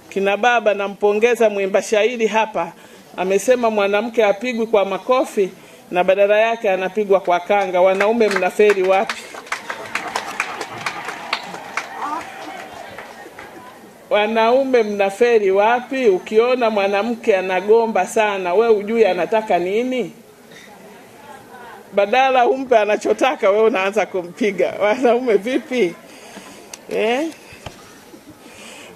Kina baba, nampongeza mwimba shairi hapa, amesema mwanamke apigwi kwa makofi na badala yake anapigwa kwa kanga. Wanaume mnaferi wapi? Wanaume mnaferi wapi? Ukiona mwanamke anagomba sana, we ujui anataka nini? Badala umpe anachotaka, we unaanza kumpiga. Wanaume vipi?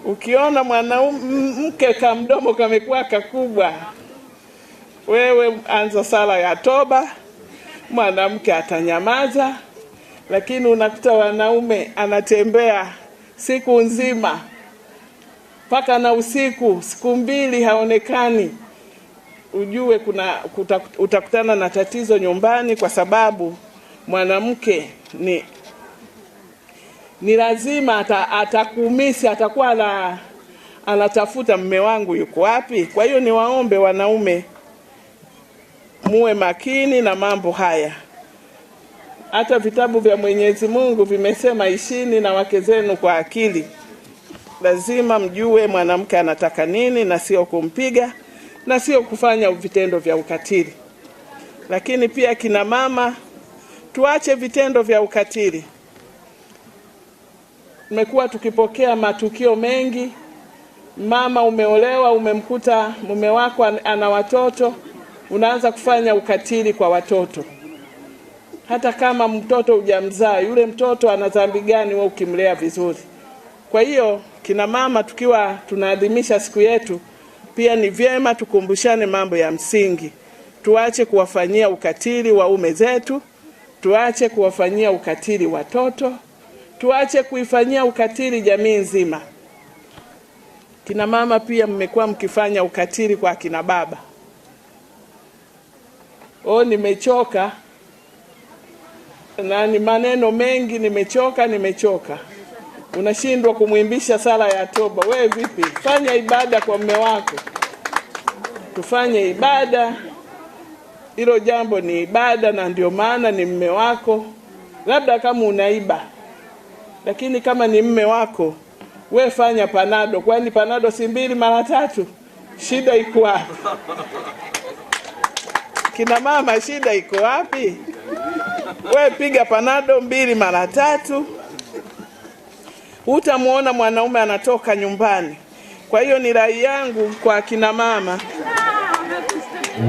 Ukiona mwanamke kamdomo kamekuwa kakubwa, wewe anza sala ya toba, mwanamke atanyamaza. Lakini unakuta wanaume anatembea siku nzima mpaka na usiku, siku mbili haonekani, ujue utakutana na tatizo nyumbani, kwa sababu mwanamke ni lazima atakumisi, atakuwa anatafuta mume wangu yuko wapi. Kwa hiyo niwaombe wanaume muwe makini na mambo haya. Hata vitabu vya Mwenyezi Mungu vimesema ishini na wake zenu kwa akili. Lazima mjue mwanamke anataka nini, na sio kumpiga na sio kufanya vitendo vya ukatili. Lakini pia kina mama, tuache vitendo vya ukatili. Tumekuwa tukipokea matukio mengi. Mama, umeolewa, umemkuta mume wako ana watoto, unaanza kufanya ukatili kwa watoto. Hata kama mtoto hujamzaa, yule mtoto ana dhambi gani wewe ukimlea vizuri? Kwa hiyo kina mama, tukiwa tunaadhimisha siku yetu, pia ni vyema tukumbushane mambo ya msingi. Tuache kuwafanyia ukatili waume zetu, tuache kuwafanyia ukatili watoto, tuache kuifanyia ukatili jamii nzima. Kina mama pia mmekuwa mkifanya ukatili kwa kina baba. Nimechoka na ni maneno mengi, nimechoka. Unashindwa kumwimbisha sala ya toba. Wewe vipi? Fanya ibada kwa mume wako. Tufanye ibada. Hilo jambo ni ibada, na ndio maana ni mume wako. Labda kama unaiba, lakini kama ni mume wako, we fanya panado. Kwani panado si 2 mara 3? Shida iko wapi? Kina mama, shida iko wapi? We piga panado 2 mara 3, utamuona mwanaume anatoka nyumbani. Kwa hiyo ni rai yangu kwa kina mama.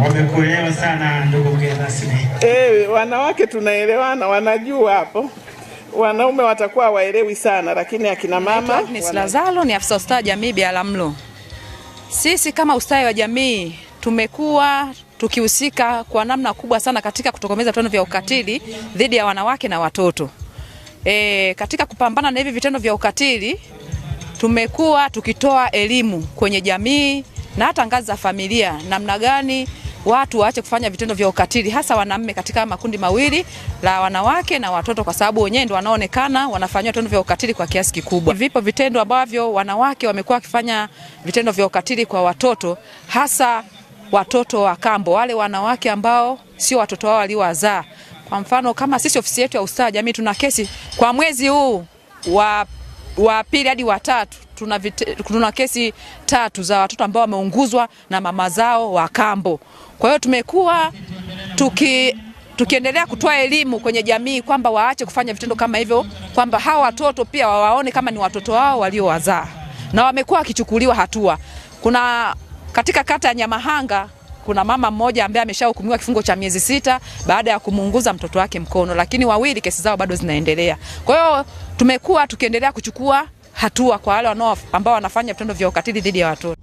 Wamekuelewa sana ndugu mgeni rasmi. Wanawake tunaelewana, wanajua hapo. Wanaume watakuwa waelewi sana, lakini akina mama. Agnes Lazaro ni afisa ustawi jamii Biharamulo. Sisi kama ustawi wa jamii tumekuwa tukihusika kwa namna kubwa sana katika kutokomeza vitendo vya ukatili dhidi ya wanawake na watoto. Katika kupambana na hivi vitendo vya ukatili, tumekuwa tukitoa elimu kwenye jamii na hata ngazi za familia, namna gani watu waache kufanya vitendo vya ukatili, hasa wanaume katika makundi mawili la wanawake na watoto, kwa sababu wenyewe ndio wanaonekana wanafanya vitendo vya ukatili kwa kiasi kikubwa. Vipo vitendo ambavyo wanawake wamekuwa wakifanya vitendo vya ukatili kwa watoto, hasa watoto wa kambo, wale wanawake ambao sio watoto wao waliowazaa. Kwa mfano, kama sisi ofisi yetu ya ustawi jamii tuna kesi kwa mwezi huu wa pili hadi wa 3, tuna kesi 3 za watoto ambao wameunguzwa na mama zao wa kambo. Kwa hiyo tumekuwa tukiendelea kutoa elimu kwenye jamii kwamba waache kufanya vitendo kama hivyo, kwamba hawa watoto pia waone kama ni watoto wao waliowazaa, na wamekuwa wakichukuliwa hatua. Kuna katika kata ya Nyamahanga kuna mama mmoja ambaye ameshahukumiwa kifungo cha miezi 6 baada ya kumuunguza mtoto wake mkono, lakini 2 kesi zao bado zinaendelea. Kwa hiyo tumekuwa tukiendelea kuchukua hatua kwa wale ambao wanafanya vitendo vya ukatili dhidi ya watoto.